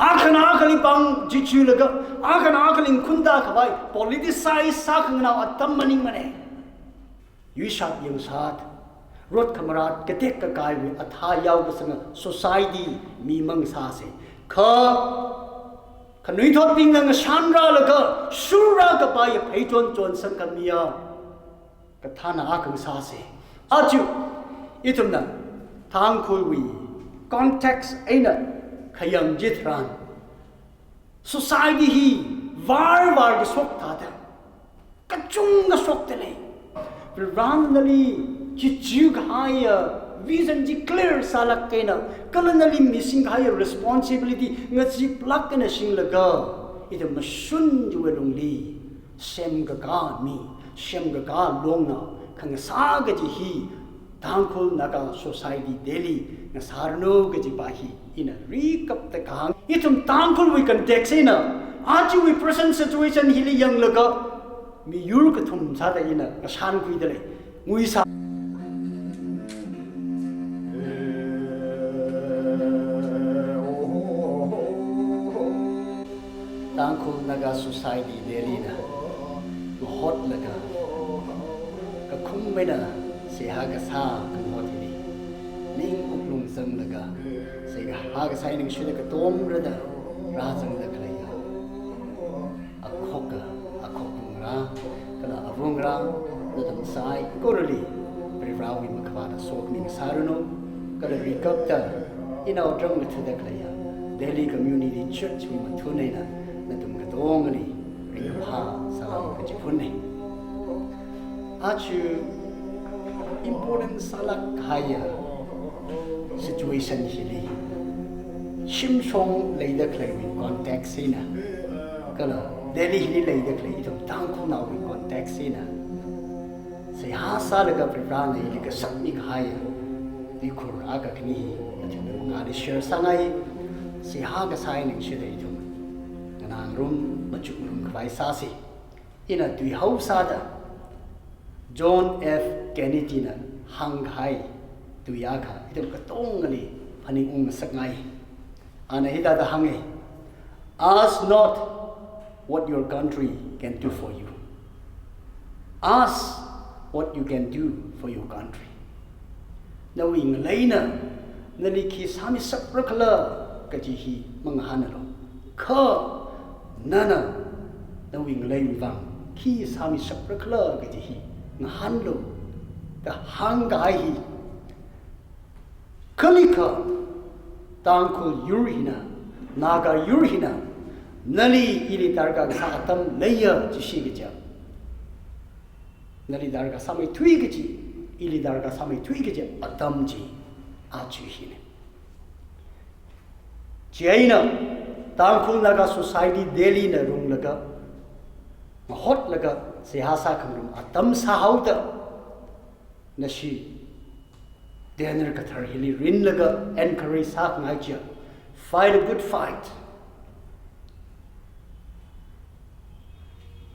akan akali pang jichu laga akan akalin khunda khawai politicize sa khangna atam maning mane yushat yung sat rot kamarat ketek ka kai wi atha yaw ka sang society mi mang sa se khanui thot ping nang shanra laga shura ka pai phaiton chon sang ka mia ka thana akang sa se aju itumna thang khoi wi context aina khayam jithran society hi var ga sok ta da kachung ga sok te le randomly jichu haya vision ji clear salak kena kalanali missing haya responsibility ngachi plak na sing laga ida masun juwelong li sem ga mi sem ga longna khang sa ga ji hi tangkhul naga society daily na sarno ga ji ba hi ina recap the gang itum tangkhul we context ina aju we present situation hili yang laga mi yur ka thum sa da ina ka san kui dale ngui sa tangkhul naga society daily na hot laga ka khum mena se ha ga sa kan hot ni ning uplung sang laga se ga ha ga sai ning shida ka tom ra da ra sang da khlaya akhok ra kala avung ra da tam sai korali privawi makwa da sok ning saruno kala recapta ina drang da thada khlaya Delhi Community Church mi mathune na na tum ka dong ni ring ha salam ka ji phun ni achu important salak kaya situation hili shim song leida klai context ina kala Delhi hili leida klai itum tangku na wi context ina se ha sa daga prana hili ka sakmi kaya di khur aga kni atim nga di share sangai se ha ga sai ning shida itum nang rum bachuk rum kwai sa si ina tui hau sa da John F. Kennedy na hanghai tuyaka itum katong ali paning sakai ana hida da hange ask not what your country can do for you, ask what you can do for your country. Knowing laina nali ki sami saprakala kajihi manghanalo kha nana knowing lain vang ki sami saprakala kajihi nghanlo the hangai kalika tangkul yurhina naga yurhina nali ili darga sa atam naya jishi gija nali darga samai thui giji ili darga samai thui gija atam ji achu hine jaina tangkul naga society Delhi na rung laga hot laga sihasa khamrum atam sahauda nashi dener kathar hili rin laga encourage sak ngaija fight a good fight,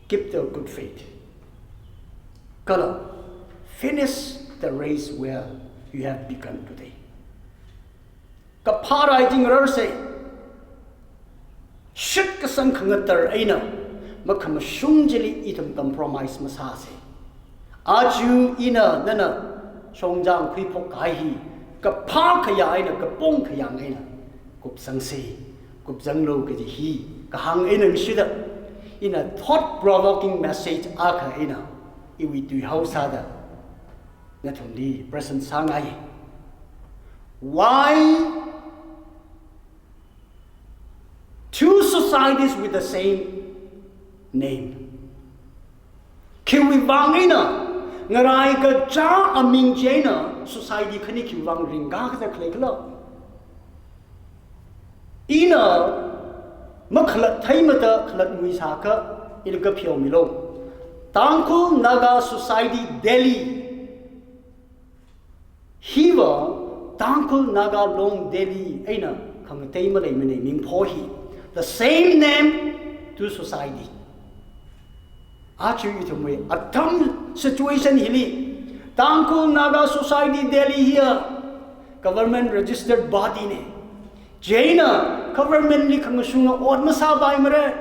keep the good faith, kala finish the race where you have begun today. Kapara jing rarse shit ka sang khangatar aina makham shungjeli itam compromise masase aju ina nana songjang khipok kai hi ka pha khaya aina ka pong khayang aina kup sangse kup janglo ka ji hi ka hang aina mishida in a thought provoking message aka aina iwi tu hausada nathumdi present sangai why two societies with the same name kiwi wangina ngarai ka cha aming jena society khani kiwang ringa ka khlekla ina makhlat thaimata khlat muisa ka ilga phyo milo tangku naga society Delhi hiwa tangku naga long Delhi aina khang taima lai mane ming pho hi the same name to society achu itumwe atam situation hili tangku naga society Delhi here government registered body ne Jaina government ni khang sunga od masa bai mare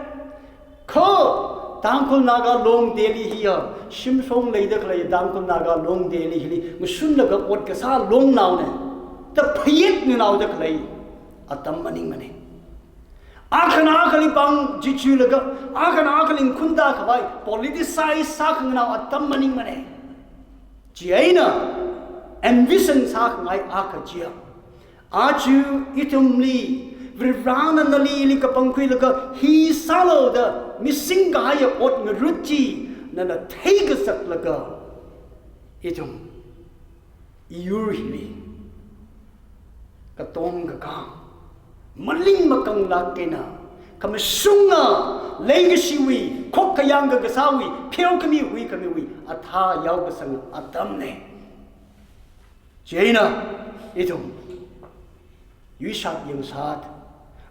kho tangkul naga long deli hiya shimsong leida khlai tangkul naga long deli hili musun laga od ka sa long naw ne ta phayet ni naw da khlai atam maning mane akhana khali pang jichu laga akhana khali khunda khawai politicize sa khang naw atam maning mane Jaina ambition sa ngai akajia Aju itumli Virana nali li kapangkui laga Hi salo da Missing gaya ot ngaruchi Nana teiga sak laga Itum Iur hili Katong gaka Maling makang lakena Kami sunga Lega siwi Kok kayang gagasawi Piao kami wi Atha yaw gasang atam ne Jaina Itum Yu shat yung shat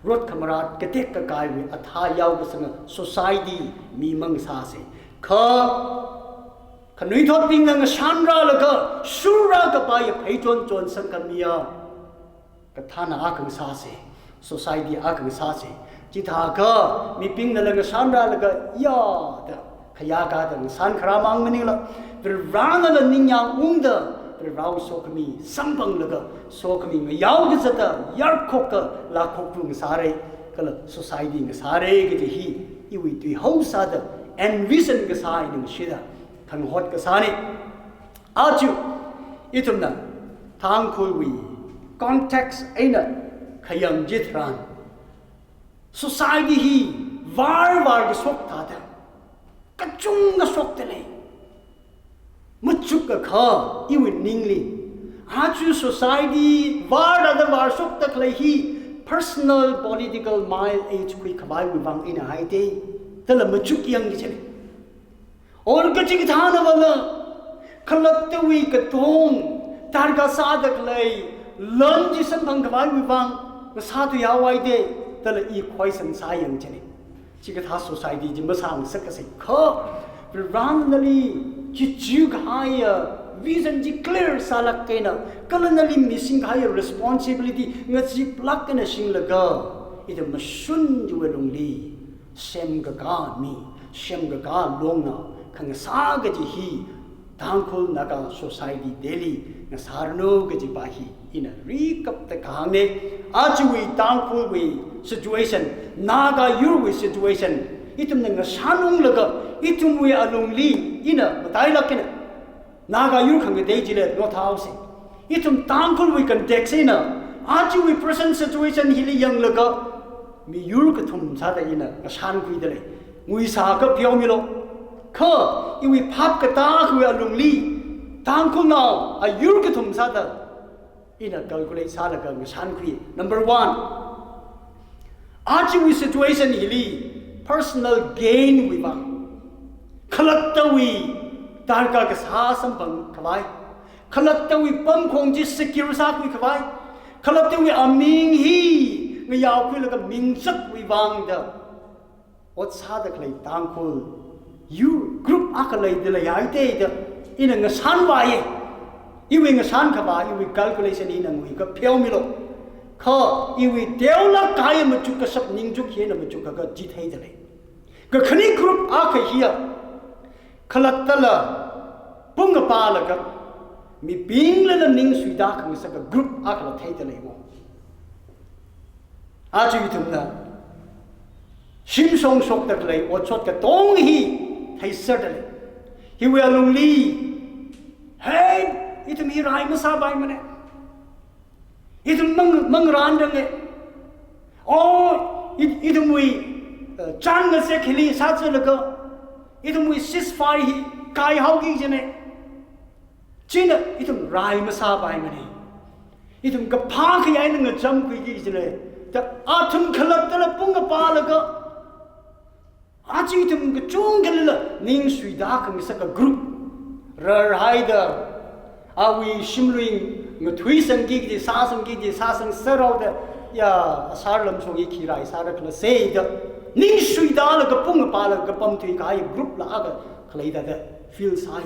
Rot kamarat ketek kakay wi Atha yaw basang society Mimang sase Kanui thot ping nga shanra laga Surra kapaya paiton chon sang kamiya Kathana akang sase Society akang sase Jitha ka Mi ping na lang shanra laga Ya da Kaya ka da san karamang manila Virana la ninyang ungda Rau so kami sambang laga so kami ngayaw ke zata yar khok ka la khok tu ngasare kala society ngasare ke hi iwi tu hausa da envision ke sai ning shida kan hot ka sani aju itumna thang khulwi context aina khayam jithran society hi var ke sok ta da kachung ga sok te le Muchuk ka iwi ningli Aju society Var ada var sok tak lehi Personal political mile age kui kabai wibang ina haite Tala muchuk yang gichane Or kachik thana wala Kalaktawi katong Targa sadak lay Lan jisan bang kabai wibang Nasatu yawai de Tala i kway sang sayang chane Chikatha society jimbasang sakasay ka Randomly Jijuk higher vision ji clear salak kena kalanali missing higher responsibility ngaji plak na sing laga ida masun juwelungli sem ga mi sem ga longna khang sa ga ji hi tangkul naga society daily na sarno ga ji bahi ina recap ta kane ajui tangkul we situation naga yurwi situation itum nga sanung laga itum we alungli ina batai lakina naga yur khang de jile no house itum tangkul we kan dexina aju we present situation hili yang laga mi yur ka thum sa da ina san kui de le ngui sa ka pyao mi lo kha i we phap ka ta we alungli tangkul now a yur ka thum sa da ina calculate sa laga san kui number 1 aju we situation hili personal gain we bang khalaktawi tarka ka sa sampang kawai khalaktawi pangkhong ji secure sa kui kawai khalaktawi aming hi ngayaw kui laga mingsak we bang da ot sa da klai tangkul you group akalai de la yai te da ina nga san wa ye iwi nga san ka ba iwi calculation ina ngui ka pheu mi lo kha iwi deula kai ma chu ka sap ning chu khe na ma chu ka ji thai de le ka khani group aka hiya khalatala punga pa la ka mi ping la na ning sui da khang sa ka group aka la thai de le mo a chu itum na sim song sok tak le o chot ka tong hi thai sa de le hi we alungli hey itum hi rai ma sa bai mane itum mang ran dang e oh itum we chan ga se khili sa chu la ka itum we ceasefire hi kai hau gi jene china itum rai ma sa bai mane itum ka pha khai na nga jam kui gi jene ta athum khalak ta la pung ga pa la ka achi itum ka chung ga la ning sui da ka mi sa ka group rar haida awi shimluing nga thui sang gi ji sa sang gi ji sa sang sarau da ya sar lam so gi khirai sa ra kla sei da ning sui da la ka pung pa la ka pam thui kai group la ga khlai da feel sai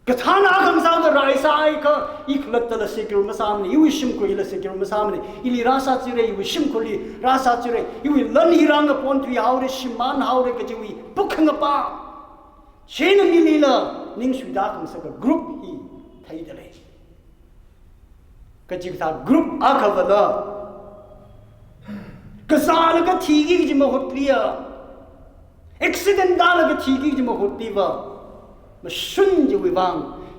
กฐานะคำสาวจะไรสายก็อีกลัดตละสิกรุมาสามนี่วิชิมคุยละสิกรุมาสามนี่อิลีราซาจิเรยวิชิมคุยราซาจิเรยวิลันฮิรังกับปนทุยฮาวเรชิมันฮาวเรกจิวิปุกงปาเชนมิลีละนิ่งสุดาคำสักกรุ๊ปฮีไทยเดเลยก็จิตากรุ๊ปอาคาวละก็ซาลก็ทีกิจิมาหดเลียอุบิเหตุดาลก็ทีกิจิมาหดตีวะมาชุนจิวิบัง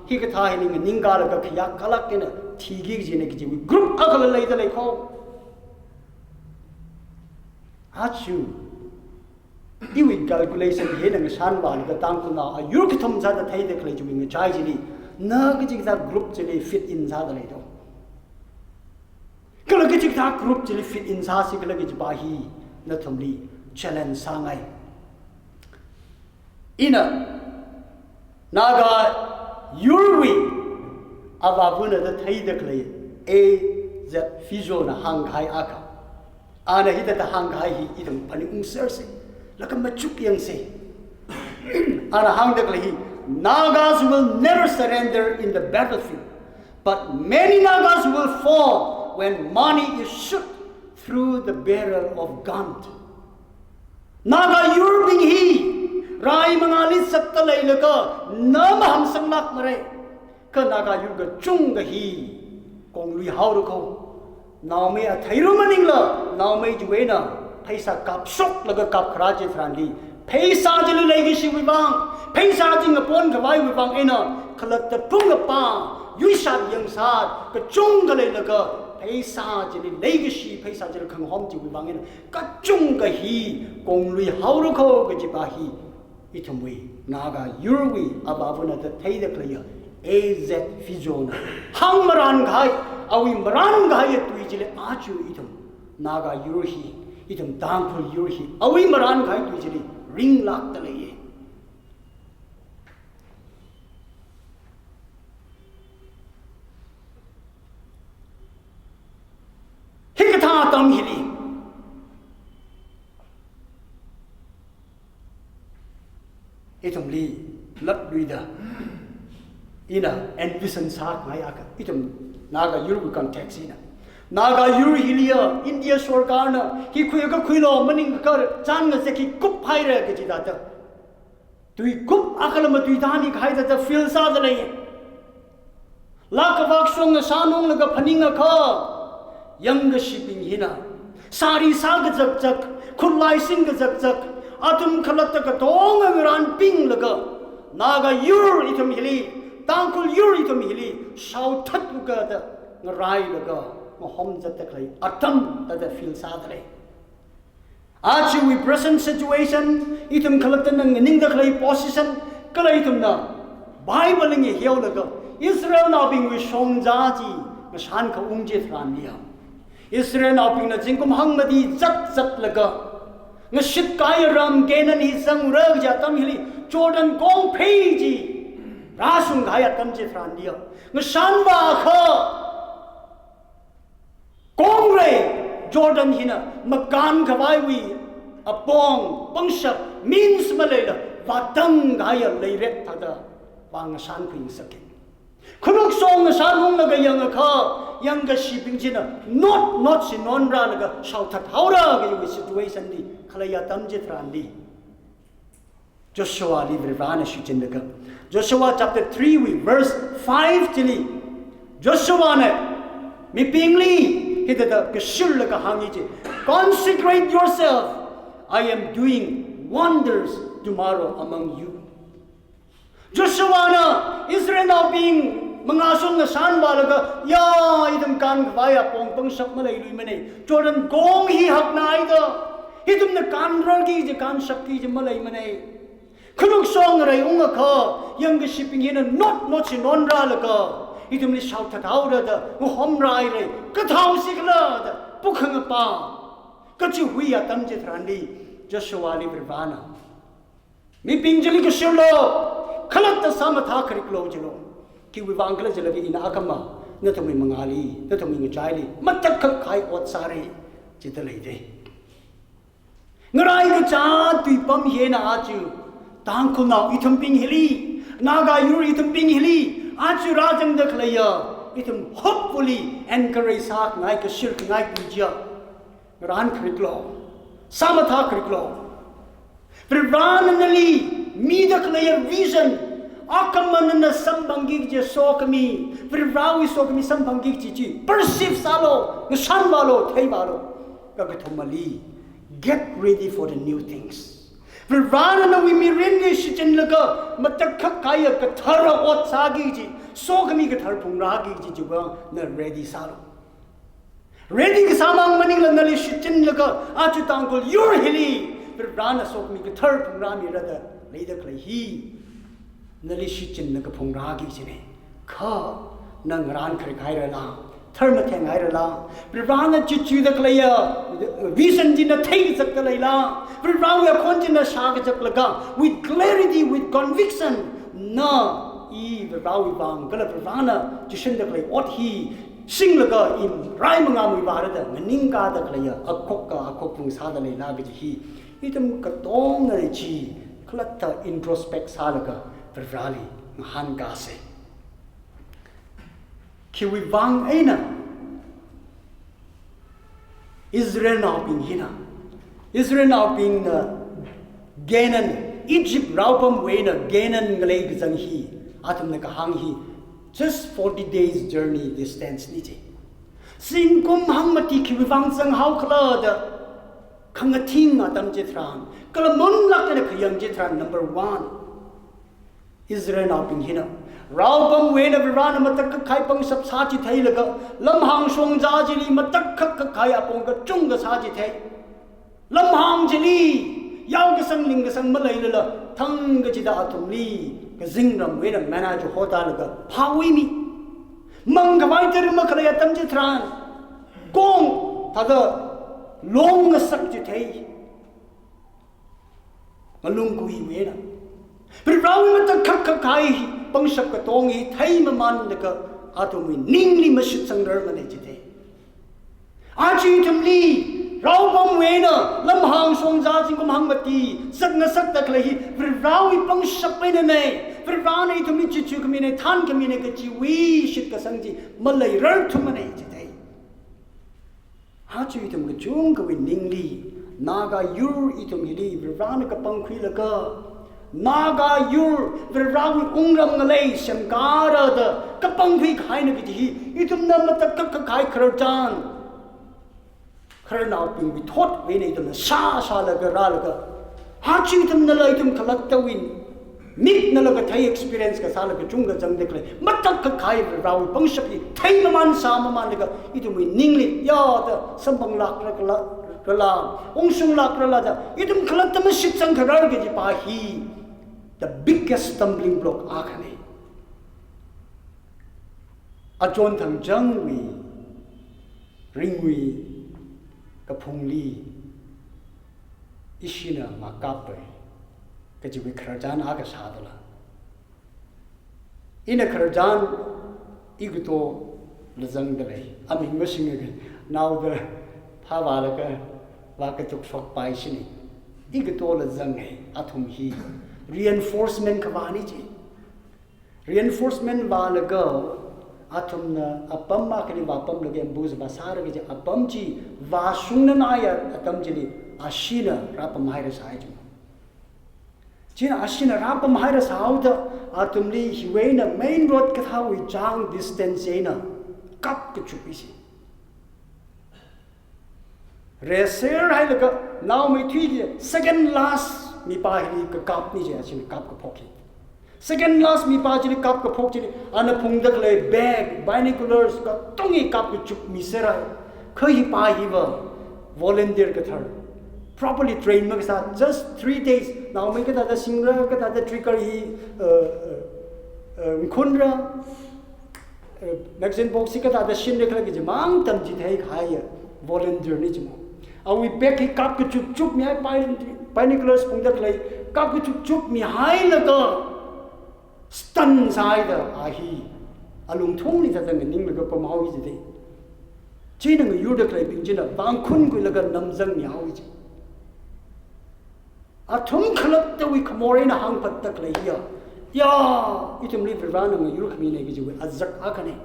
ฮิกท้ายนิ่งนิ่งกาลก็ขยักขลักกันทีกิจิเนี่ยจิวิกรุ๊ปอาคาวเลยเดเลยเขาอาชูอีวิ calculation เห็นงชันวาลก็ตั้งคุณอายุคิดทำซาดไทยเด็กเลยจิวิงใจจิลีน่าก็จิตากรุ๊ปจิลีฟิตอินซาดเลยตัวก็เลยก็จิตากรุ๊ปจิลีฟิตอินซาสิก็เลยก็จิบาฮีนั่นทำลี challenge สังไงอินะนาga yurwi avavuna da thai dakle a za fizona hangai aka ana hita ta hangai hi idam pani umser se laka machuk yang se ana hang dakle hi nagas will never surrender in the battlefield but many nagas will fall when money is shot through the barrel of gun naga yurbing hi Rai mengalir setelah itu nama ham senglak mereka kenaga juga cung gahi konglui hau kau nama thairu maning la nama juga na paisa kap sok laga kap kerajaan frandi paisa jadi lagi si wibang paisa jadi ngapon kawai wibang ena kalau tepung apa yusat yang saat kecung galai laga paisa jadi lagi si paisa jadi kenghom jadi wibang ena kecung gahi konglui hau kau kejibahi itumwi naga yurwi abavuna the thai the player az fizona hang maran gai awi maran gai tuijile achu itum naga yurhi itum dangpul yurhi awi maran gai tuijile ring lak tale hikatha tam hili itum li lap duida ina envision sak ngai aka itum naga yuru context ina naga yuru hilia india sarkar na hi khuya khuilo maning kar chan nga se ki kup phai ra ke jida ta tui kup akal ma tui dani khai da feel sa da nei la ka wak song sanong la ga phaning kha yang ga shipping hina sari sa ga jak jak khulai sing ga jak jak atum khalat ka tong ran ping laga naga yur itum hili tangkul yur itum hili shau that ga da ngarai laga hom jat klai atam ta da feel sa dre achu we present situation itum khalat nang ning da klai position kalai itum na bible ngi hiau laga israel na bing we shong ja ji ngashan ka ungje thran lia israel na bing na jingkum hang madi zat zat laga ngashit kaya ram kenan hi sang rag ja tam hili jordan gong pheji rasung gaya tam je fran dia ngashan ba kha gong re jordan hina makan khawai wi apong pangshap means malela watang gaya leirek thada wang san khing sakin khunuk song sanung laga yang kha yang ga shipping jina not si non ra laga shau that haura ga situation ni khalaya tamje trandi Joshua li brivana shichin laga Joshua chapter 3 we verse 5 tili Joshua ne mi pingli hidada kashul laga hangi ji consecrate yourself I am doing wonders tomorrow among you Joshua na Israel now being mengasung na san balaga ya idam kan gaya pong pang sak malay lui manay Jordan gong hi hak na ida idam na kan ragi je kan sak ki je malay manay kunuk song ray unga ka yang ga shipping hina not si non ra laga idam ni shout ta da da hom rai re ka thau sikla da pukhang pa ka chi hui ya tam je thrandi Joshua li brivana mi pingjali ka shilo khalat sama tha kharik lo jilo ki wivangla jalabi ina akama na thumi mangali na thumi ngchaili matak khak khai ot sare chitalai de ngarai ga cha tui pam he na achu tang khuna itham ping heli naga yur itum ping hili achu rajang dak laya itum hopefully encourage sak ngai ka shirk ngai pujia ran kriklo samatha kriklo Privananali mi dak laya vision akaman na sambangig je sokami prirawi sokami sambangig chi perceive salo nsan balo thai balo kagathumali get ready for the new things Privanana we mi ringe shichin laga matak kaya ka thara ot sagi ji sokami ka thar pungragi ji juga na ready salo ready ka samang maning lanali shichin laga achu tangkol your hili Privana sokami ka thar pungrami rada leida klai hi nali shichin na ka pungragi ji ne kha nang ran khar khai la thar theng hai la Privana chichu da klaya vision ji na thei sak lai la Privana ya khon ji na sha ka jak laga with clarity with conviction na I Privana bang kala Privana chishin da klai what he sing laga in rai manga mui barada maning ka da klaya akok pung sa da lai la ga ji itam ka tong na ji khlata introspect sa laga Privali han ka se Kiwi bang aina Israel now being hina Israel now being Ganan Egypt raupam wena Ganan ngalay gizang hi atam na kahang hi just 40 days journey distance ni ji sin kum hang mati kiwi bang sang hau khala da khangathing atam jithran kalamun lak na khayang jithran number 1 Israel now being hina Raubam wena virana matak khai pang sab sachi thai laga lam hang song ja jili matak khak khai apong ka chung ga sachi thai lam hang jili yaw ga sang ling ga sang malai la thang ga chida atum li ga jing ram wena mana jo hota laga phawi mi mang ga vai ter ma khala tam ji thran kong thada long ga sak ji thai malung kui wena Prirawi matak khak khai pang sab ka tongi thai maman daga atumi ningli mashit sangrar mane jite achi tumli raubam wena lam hang song ja jing kum hang mati sak na sak tak lahi prirawi pang sab pe ne prirawi tumli chichu kmine than kmine ka chi wi shit ka sangji malai rar thumane jite achi tum ka chung ka wi ningli naga yur itum hili prirawi ka pang khui laga Naga yur Virawi ungram ngalay Shankara da kapang hui khai na kiti itum na matak ka khai kharjan kharna ping bi thot we ne itum sa laga ra laga ha chi itum na la itum khalak tawin mik na laga thai experience ka sa laga chunga jang dekle matak ka khai Virawi pangshap thai maman sa maman laga itum wi ningli ya da sambang lak la ong lak la da itum khalak tam shit sang kharar ke ji pa hi the biggest stumbling block akhane ajon thang jangwi ringwi kapungli ishina makape kajiwi kharjan aga sadala ina kharjan iguto lazang dale amin masing now the phawala ka wakatuk sok pai sini iguto lazang hai athum hi reinforcement kawani ji reinforcement walaga atum na apam ma kani wapam lage buz basar ge apam ji wa sungna na ya atam ji ashina rapam haira sai ji jina ashina rapam haira sau da atum li hiwena main road ka thawi jang distance ena kap ke chupi si reser hai laga now me thui second last mi pa hi ka kap ni je asin kap ka phokhi second last mi pa ji kap ka phok ji ana phung dak le bag binoculars ka tongi kap ka chup mi sera khoi pa hi wa volunteer ka thar properly trained ma sa just 3 days now me ka da singra ka da trigger hi khunra magazine box ka da shin de kla ki mang tam ji thai khai volunteer ni ji mo awi back hi kap ka chup mi ai binoculars pung dak lai kap ka chup mi hai la ka stun sai da ahi alung thong ni da dang ning la ka pamau ji de chi na yu dak lai bing jina bang khun ku la ka nam jang mi hau ji a thum khalap ta wi khamore na hang pat tak lai ya ya itum li verana ng yur kami ne gijuwe azak akane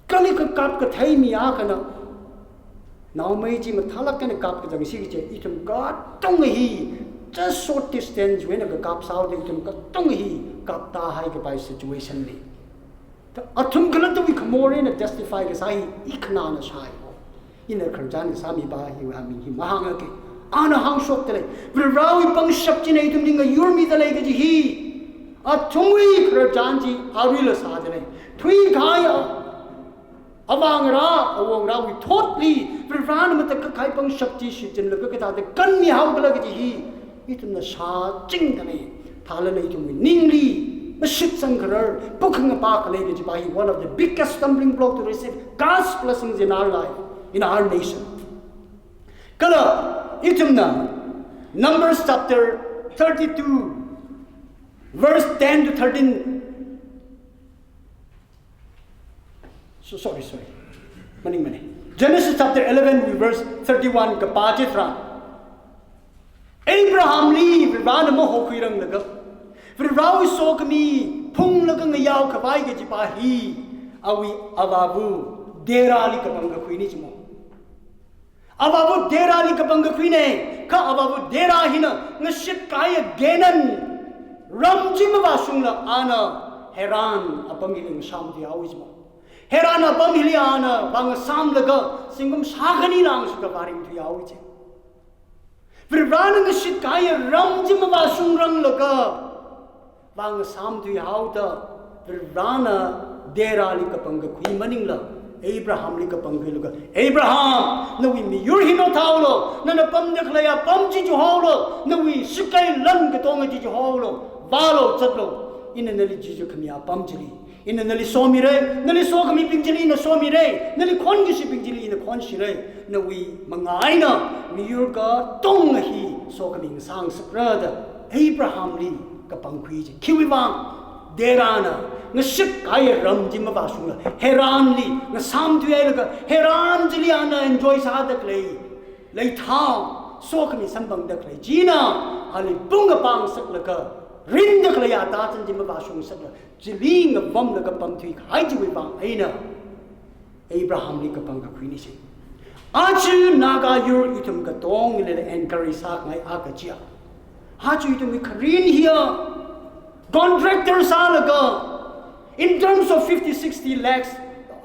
kali ka kap ka thai mi akana now mai ji mathalak ka kap ka jang si gi itum ka tong hi just short distance when ka kap sao de itum ka tong hi kap ta hai ka bai situation ni ta athum galat wi khamore na justify ka sai ikna na sai in a kharjan sa mi ba hi wa mi hi mahanga ke ana hang shop tele virawi pang shap chi nei tum ding yur mi tele ga ji hi athumwi kharjan ji arila sa tele thui khaya awang ra awang ra we totally viran mat ka khai pang shap chi shi chen la ka ta de kan mi hau ga ji hi itum na sa ching tele thala nei tum ningli Mashit Sankarar, Booking a Park Lady Jibahi, one of the biggest stumbling blocks to receive God's blessings in our life, in our nation. Kala, itumna, Numbers chapter 32, verse 10 to 13. Sorry. Mani. Genesis chapter 11, verse 31, Kapajitra. Abraham li, Vivana Moho Kirang Laga. Virawi so kami phung lagang yaw khabai ge jipahi awi ababu derali kapanga khuini chimo ababu derali kapanga khuine ka ababu dera hina ngashit kaya genan ramjim ba sungla ana heran apamili samdi awi chimo heran apamili ana bang sam laga singum sagani lang su ka baring thi awi che virana ngashit kaya ramjim ba sungrang laga bang sam tu hau ta virana dera li kapanga kui maningla Abraham li kapanga luga Abraham no we mi yur hino thaulo na pam dekhlaya pam ji ju haulo no we sikai lan ke tong ji ju haulo balo chatlo in nali ji ju khmia pam jili in nali somi re nali so khmi pingjili na somi re nali khon gi si pingjili na khon si re no we mangai na mi yur ka tong hi so khmi sang sakrada Abraham li kapang khui ji kiwiwang derana ngashik kaya ramji ma basung heran li ngasam tu ai laga heran jili ana enjoy sa dak lei thang so kami sambang dak lei jina ali bunga pang sak laga rin dak lei ata chan ji ma basung sak la jili ngam laga pam thui khai ji wang aina Abraham li kapang ka khui ni si achu naga yur itum ka tong le encourage sak ngai akachia Hachu itum Korean here, contractor salaga. In terms of 50-60 lakhs,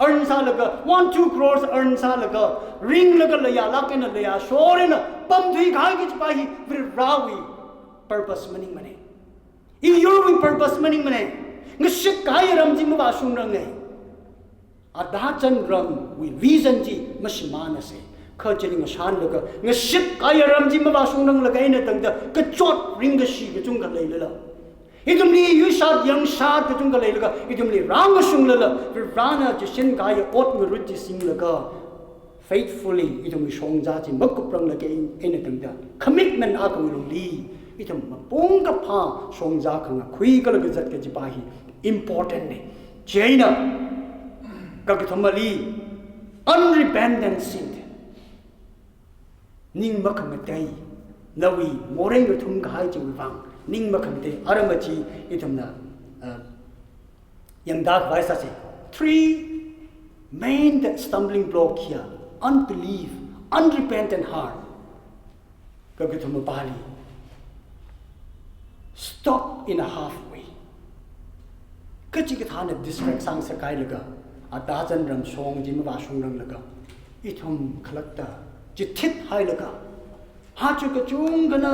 earn salaga, 1-2 crores earn salaga, ring laga laya, lakena laya, shorena, pam thui khai kich pahi, virawi, purpose maning mane. In your purpose maning mane, ngashik kaya ramji mabasung rangai. Adachan ram, we reason ji, mashimana se. Khajiling shan laga ngaship kaya ramji ma basung nang lagai na tangda ka chot ring ga shi ga chung ga leila idum li yu shat yang shat ga chung ga leila idum li rang sung lala virana jishin kaya ot mi ruti sing laga faithfully idum li shong ja ji makup rang lagai ina tangda commitment a ka wilong li idum ma pong ka pha shong ja khang khui ga laga jat ka ji pahi important ne jaina ka ka thamali unrepentant sin ning makamtai nawi moreng thum khai chu wang ning makamtai aramachi itamna yang dak vaisa se three main stumbling block here unbelief unrepentant heart ka thum bali stop in a halfway kachi ka thana distract sang sa kai laga atajan ram song ji ma sung ram laga ithum khalakta Jithit hai laga hachu ka chung gana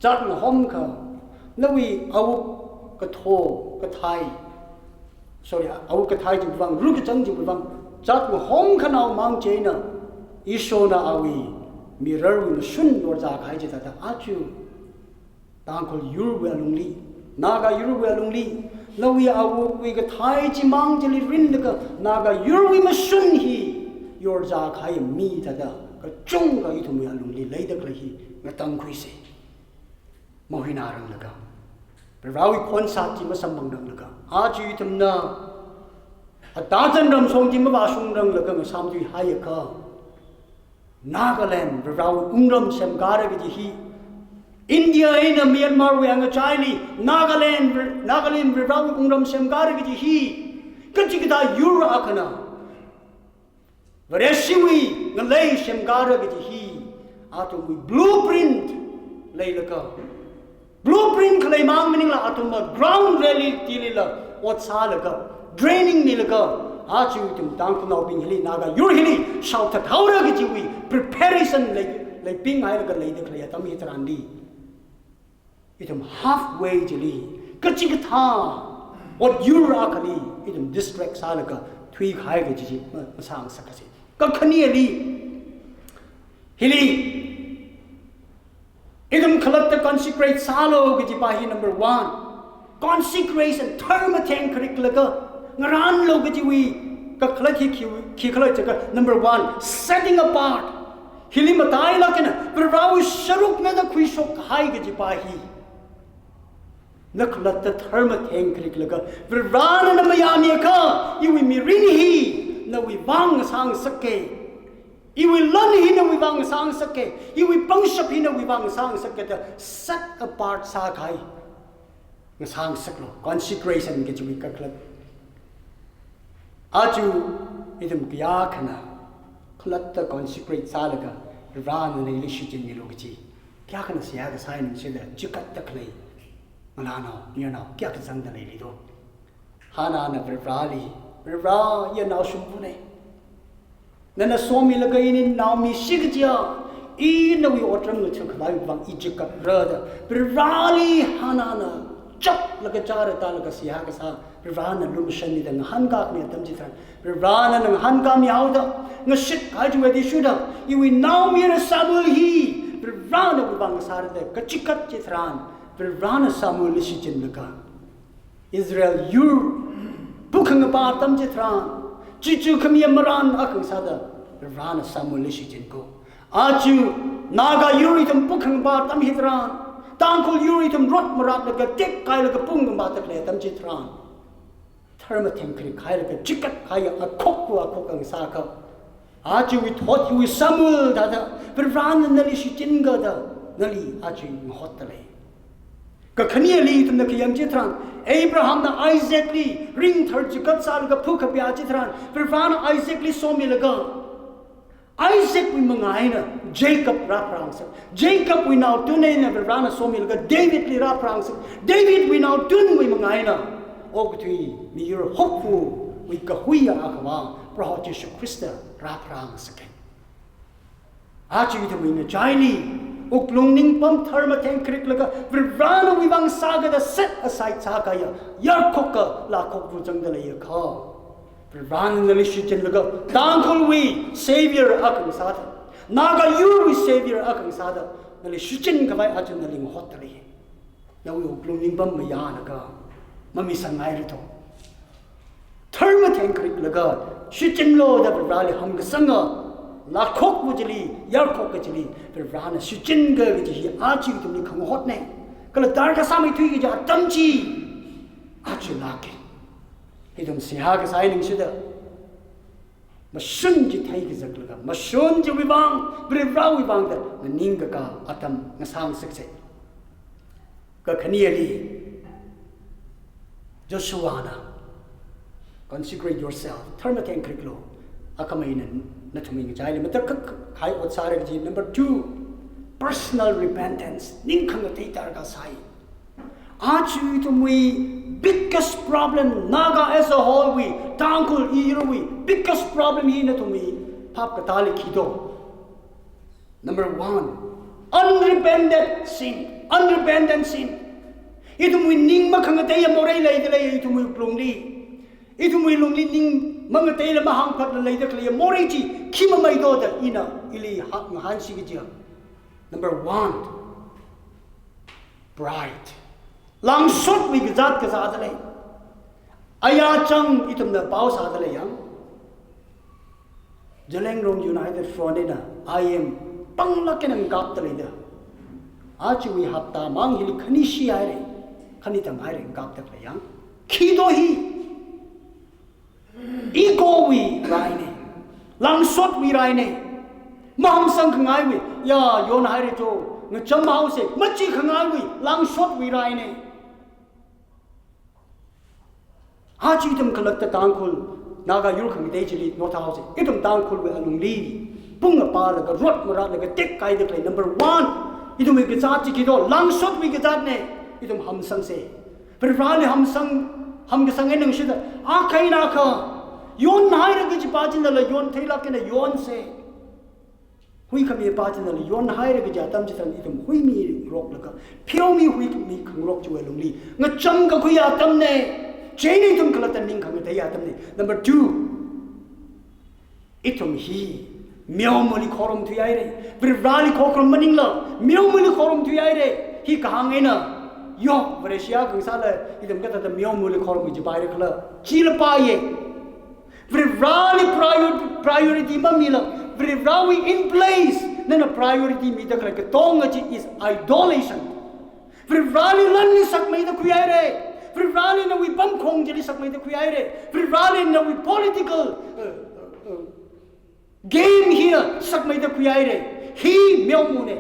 jat na hom ka nawi au ka tho ka thai sorry au ka thai ji wang ru ka chang ji wang jat na hom ka naw mang che na isho na awi mirror wi shun nor ja khai ji ta achu tang khol yur wa lungli naga yur wa lungli nawi au wi ka thai ji mang ji li rin ka naga yur wi ma shun hi yor ja khai mi ta da ka chung ga i thum ya lung li lei dak hi nga tang khui se mo hi na rang laga rawi kon sa ji ma sam bang dang laga a ji thum na a ta jan ram song ji ma ba sung rang laga nga sam ji ha ya ka Nagaland rawi ungram sem ga ra ji hi India ina Myanmar we ang China Nagaland Rirawi Kungram Semgara giji hi kachikita Euro akana Vareshiwi ngalay Semgara giji hi atum we blueprint laylaka blueprint kalay mang miningla atum ground reality lila what salaka draining nilaka achu itum tangkunaw ping hili naga your hili south thaura giji we preparation lay ping ay laga lay deklaya tami hitrandi itum halfway jili kachikita what you're akali itum district salaka thui khai ge ji masang sakase kakhani ali hili itum khalat consecrate salo ge ji pahi number 1 consecration thermatang curriculum ngaran lo ge ji wi ka khalat ki khalat ka number 1 setting apart hili matai lakena brawi sharuk na da khuishok khai ge ji pahi naklat the thermatang curriculum virana na mayani ka iwi mirini hi na wi wang sang sake iwi lon hi na wi wang sang sake iwi pangshap hi na wi wang sang sake the set apart sa khai ng sang saklo consecration ke ji ka klat aju idum kya khana klat the consecrate salaga virana na ilishi jin ni logi kya khana sia ga sai ning se da chikat ta khlai Manano, you know, get the Zang the lady do. Hana na Virali, Vira, you know, Shumpune. Then a swami lagain now me Shigja, in the we autumn took life from Egypt brother. Virali, Hanana, chop like a jar like a Siakasa, Virana Lumshani, then Hankak me at Tamjitran, Virana and Hankami out, no shit, I do what they should have. You will now meet a Samuel he, Virana with Bangasar, the Kachikat Chitran. Virana Samuel Lishichin Laka Israel, you booking about them Jitran, Chichu Kamia Maran Akang Sada, Virana Samuel Lishichin go. Achu Naga Uritum booking about them Hitran, Tankul Uritum Rot Marat like a tick Kai like a pung about the clay, them Jitran. Thermatin Kai like a chicken Kaya, a cock or a cook Saka. Achu we taught you with Samuel Dada, Virana Nalishichin Gada, Nali Achu Hotale. Kakhani li tum na kiyam chitran Abraham na Isaac li ring thar chikat sal ga phuk pya chitran Virana Isaac li somi laga Isaac we mangai na Jacob raprang sa Jacob we now tune na Virana somi laga David li raprang sa David we now tune we mangai na ogtui mi your hopeful we kahuya akawa praho Jesus Christ raprang sa ken achi tum we na jaili Uklung ning pam thermatang krik laga Virana wibang saga da set aside sakaya yarkoka la kokru jangdala yakha Virana nalishichen laga tangkul we savior akang sada naga you we savior akang sada nalishichen kawai ajun naling hotali na we uklung ning pam maya laga mami sangai rito thermatang krik laga shichen lo da Virali hang sanga La cock would jilly, yar cock jilly, Virana Shuchinga, which he archie to me come hot name. Kaladarka Sami Twig, a Tamchi Archilaki. He don't see how signing Shida. Mashunji take is a glugger, Mashunji Vivang, Brivrawi Banga, the Ningaga, Atam, Nasang Success. Kakanieli Joshuana, consecrate yourself, Thermatang Kriklo, Akamain. Number 2, personal repentance. Biggest problem, Naga as a whole, we, Tangkul, Iruwi, biggest problem here to me, Pap Katali Kido. Number 1, unrepentant sin. Unrepentant sin. Itum we ning makangataya morela idele itum we plungli. Itum we lungli ning. Mga tayo mahang pat na layda kaya moriji kima may doda ina ili hansi gijia. Number 1, pride. Langsot we gizat ka sa adalay. Ayachang itum na pao sa adalay yang. Jalengrong United Front na I am panglaki ng gap talayda. Achi we hapta mang hili kanishi ayre. Kanitang ayre ng gap talay yang. Kidohi. Ego we raine, langsot we raine, maham sang ngai we, ya yon hai to ngā cham hau se machi khangai wi lang shot wi rai ne ha chi tum kalak ta tang khul naga yul khang dei chili no thau se itum tang khul wi alung li pung pa la ka rot mara la ka tek kai de klai number 1 itum mi ka chi ki do lang shot wi ka ne itum ham sang se per rani ham ga sang enang shida a kai na kha yon nai ra ki pa chin la yon thei la ke na yon se hui ka mi pa chin la yon hai ra ki ja tam chi san itum hui mi rok la ka phio mi hui mi khang rok chu lung li nga cham ka khu ya tam ne cheni tum kala tan ning khang ta ya tam ne number 2 itum hi miao moli khorom thu yai re bir rali khokrom maning la miao moli khorom thu yai re hi ka hang na yo Malaysia kung sa la itum ka ta miao moli khorom ji bai re khala chi la pa ye bir rali priority ma mi la bir rawi in place nana priority mi ta khala ka tong chi is idolation bir rali lan ni sak mai da ku yai re bir rali na wi bam khong ji sak mai da ku yai re bir rali na wi political game here sak mai da ku yai re hi miao mu ne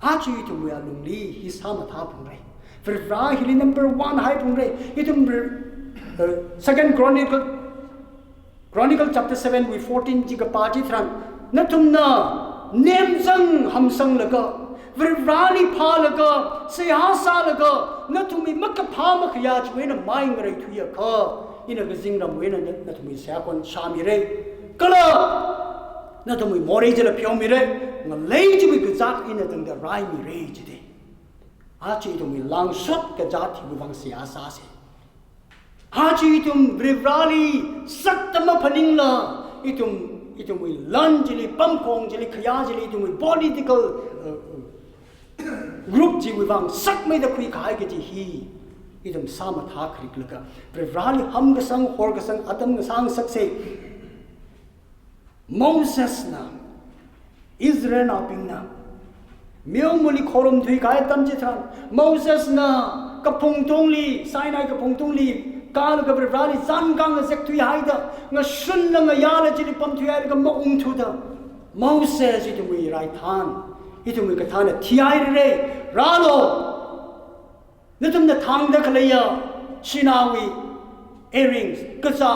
ha chi tu mu ya lung li hi sa ma tha phung re bir ra hi number 1 hai phung re itum second chronicle chapter 7 with 14 ji ka pa ji thran na tum na nem sang ham sang la ka vir rali pha la ka se ha sa la ka na tum mi mak pha ma khya chwe na mai ngai thu ya kha ina ga jing ram we na tum mi sa kon sha mi re kala na tum mi more je la phyo mi re nga lei ji bi ga zak ina tang da rai mi re ji de a chi tum mi lang shot ka ja thi bu bang sia sa se ha chi tum brivrali saktama phaning la itum wi lan jili pam khong jili khya jili itum wi political group ji wi wang sak mai da khui khai ke ji hi itum sama tha khrik laka brivrali ham ga sang hor ga sang atam ga sang sak se Moses na Israel na pingna miao muli khorom thui kai tam ji thran Moses na kapung tongli Sinai kapung tongli Kal ka brivrali zan gang zek thui hai da nga shun na nga ya la jili pam thui hai ka ma ung thu da Moses it we right hand it we ka than thi ai re ra lo nitum na thang da khlaya Shinawi earrings ka sa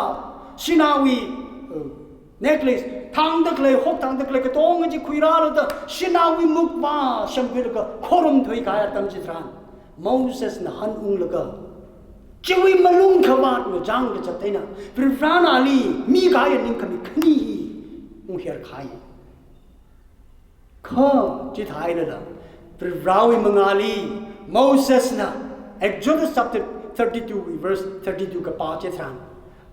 Shinawi necklace thang da khlay hok thang da khlay ka tong ji khui ra lo da Shinawi muk ba sham pir ka khorum thui ka ya tam ji thran Moses na han ung la ka Chewi malung khawat no jang ke chatena brivrana li mi ga ya ning khami khni hi mu her khai kha ji thai la brivrawi mangali Moses na Exodus chapter 32 verse 32 ka pa che thran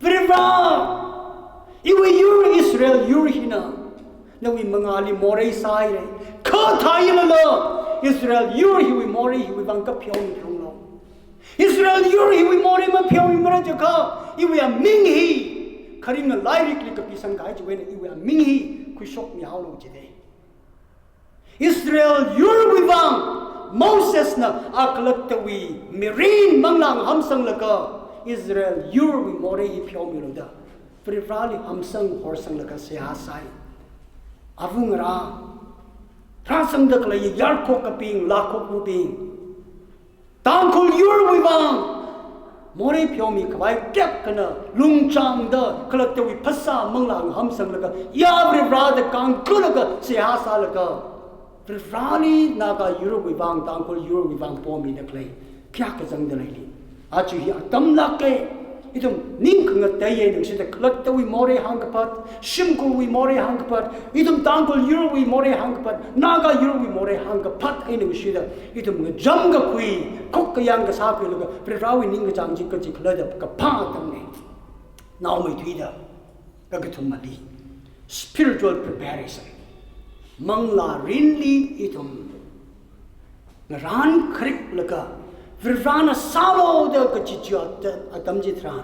brivra iwe yur Israel yur hina na wi mangali more sai re kha thai la Israel yur hi wi more hi wi bang ka phyong phyong Israel yuri we mori ma phyo mi mara jaka iwe a ming hi kharing lai rik lik pi sang kai jwe iwe a ming hi khu shok mi haw lo ji de Israel yuri we wang Moses na aklak ta wi mirin manglang ham sang la ka Israel yuri we mori hi phyo mi lo da privali ham sang hor sang la ka se ha sai avung ra tra sang da kla yar ko ka ping la ko pu ping Tang khul yur wi bang more phyo mi khwai kyak kana lung chang da khlak te wi phasa manglang ham sang la ka ya bri ra da kang kul ka se ha sa la ka rani na ka yur wi bang tang khul yur wi bang po mi na klai kyak ka jang da lai li a chu hi tam la ke itum ning khang ta ye ning se da khlak te wi more hang ka pat shim ko wi more hang ka pat itum tang khul yur wi more hang ka pat na ka yur wi more hang ka pat ai ning se da itum jam ga kui khok ka yang ka sa phi la ka rawi ning ka jang ji ka ji khla da ka pha tam ne naw mai thui da ka ka thum ma li spiritual preparation mang la rin li itum ran khrik la ka Virvana salo da ka chi chi atam ji thran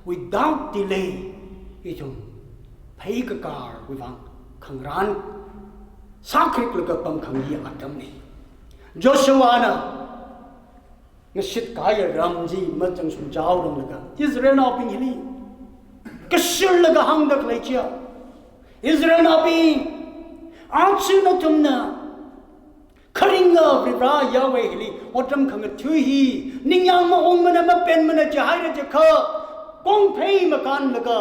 without delay itum phai ka kar wi wang khang ran sa khrik la ka pam khang yi atam ni Joshua na ngashit ka ya ram ji ma chang su jaw rang la ka Israel na ping hili ka shir la ka hang da klai chia Israel na ping Achu no tumna Karinga vibra Yahweh li Otam kanga tuhi Ningyang ma ong mana ma pen mana jahira jaka Kong pay makan laga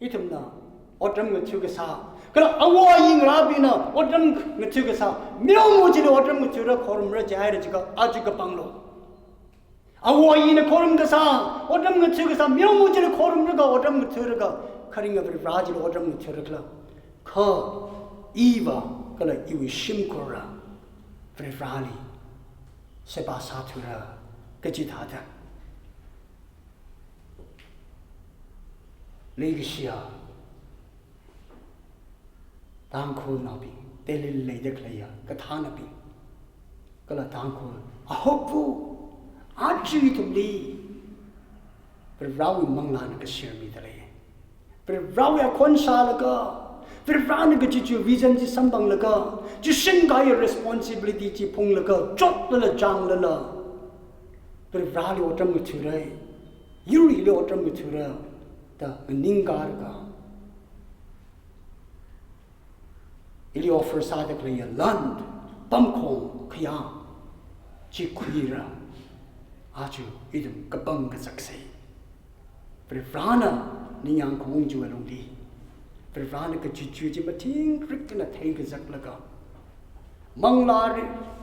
Itumna Otam nga tugasa Kala awa ying rabina Otam nga tugasa Myo mo jili otam nga tuga korum ra jahira jaka Ajuka panglo Awa ying korum gasa Otam nga tugasa Myo mo jili korum raga Otam nga tuga Karinga vibra jili otam nga tuga Ka Iva Kala iwi shimkora Vrivali Seba satura Gajithata Legishia Tangkul nabi Delil ledeklaya Kathanabi Kala tangkul Ahopu Ajitumli Vrivrawi manglana kashirmi dale Vrivrawi akonsalaga Vrivrawi gajichu vision ji sambang laga Ji shingaya responsibility ji pung laga Chot lala jang lala Vrivrawi otam guturai Yuri le otam guturai Da ningar ka Ili offer sadak laya land Bamkong kaya Ji kuira Aju idum kabang kasaksay Vrivana Ninyang kong juwalong di Vrivana ka chuchu ji mating krik na thay ka zak laga Manglar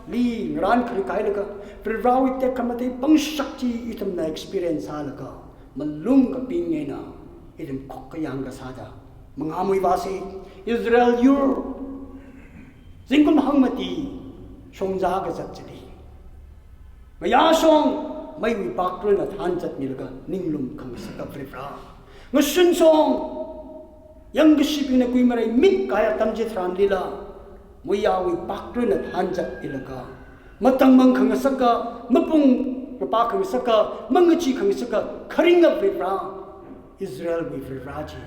li ngaran krikai laga Vrivrawi te kamate pang shakti itam na experience ha laga Malung ka pingay na Itam kokayang ka sada Mangamoy basi Israel yur Zingkum hangmati Shongza ka zak jadi Mayasong May wipakro na thanjat nilaga Ninglum kang saka Vrivra Ngasun song Yang gishipin na kuy maray mit kaya tamjit ran lila Muyawi pakro na thanjat ilaga Matang mang kang saka Mapung rapa kang saka Mangachi kang saka Karinga Vrivra Israel wi Vrivraji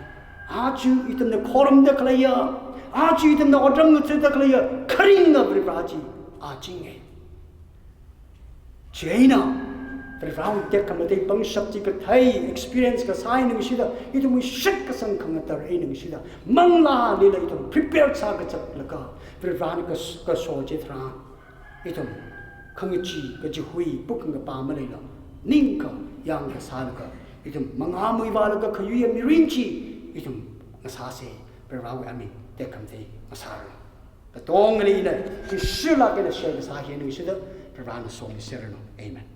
Aju itam na koram da kalaya Aju itam na odram na da kalaya Karinga Vrivraji Ajinge Jaina Vrivrawi te kamate pang shakti ka thay experience ka sai nang sida ito mo shak ka sang kangatar ay nang sida mangla nila ito prepared sa ka chak laka Vrivrawi ka soje thran ito kangachi ka jihui bukang ka pamalay la ning ka yang ka sa ka ito mangamoy wala ka kayuya mirinchi ito ngasase Vrivrawi amin te kamate masara katong nila ina si shila ka na siya ka sa hiya nang sida Vrivrawi song ni Sereno. Amen.